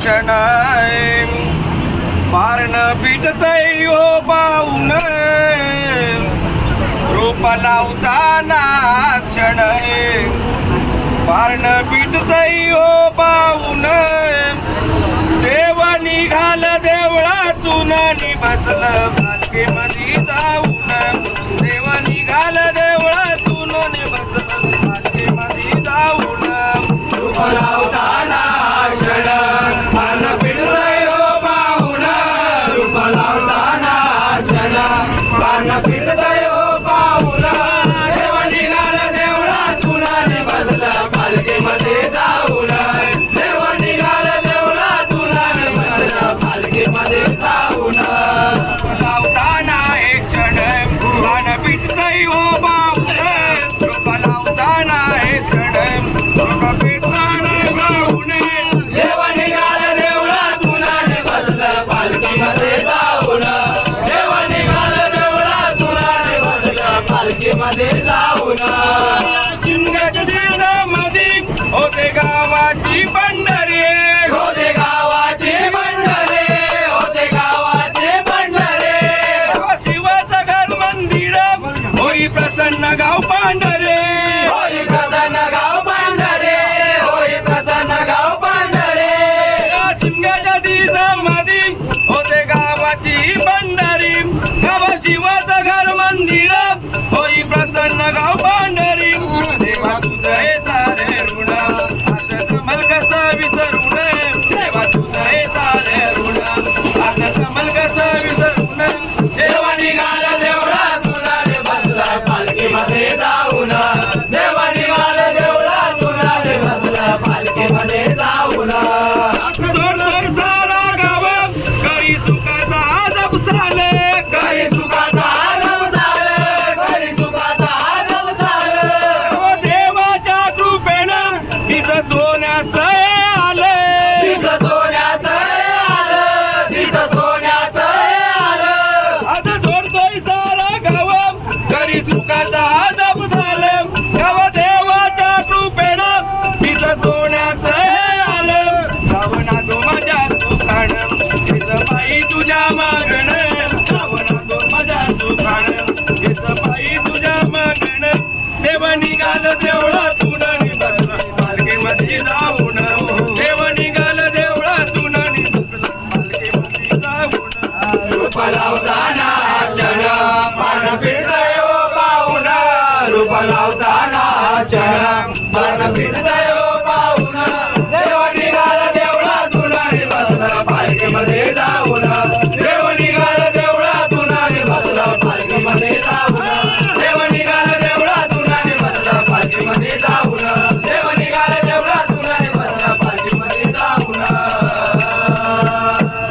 क्षण पारण पिटतय हो पाऊन रूप लावताना क्षण पारण पिटतय हो पाऊन देव निघाल देवळातून नि बसलं पालखीमध्ये जाऊन देव निघाल देवळातून नि बसलं पालखीमध्ये जाऊन रूप लावताना क्षण पारण पिटतय हो पाऊन रूप लावताना क्षण पारण पिटतय हो पाऊन देव निघाल देवळातून नि बसलं पालखीमध्ये जाऊन देव निघाल देवळातून नि बसलं पालखीमध्ये जाऊन लावताना एक क्षण पान पिटतय हो पाऊन रूप लावताना एक क्षण रूप पिटताना जाऊन देव निघाल देवळातून नि बसलं पालखीमध्ये जाऊन देव निघाल देवळातून नि बसलं पालखीमध्ये जाऊन शिमग्याच्या दिवसामध्ये होते गावाची पंढरी होते गावाची पंढरी होते गावाचे पंढरे शिवाचं घर मंदिर होई प्रसन्न गाव पांढरे होई प्रसन्न गाव पांढरे होई प्रसन्न गाव पांढरे शिमग्याच्या दिवसामध्ये होते गावाची पंढरी गाव शिवाचं घर मंदिर होई प्रसन्न गाव पांढरी देवा तुझं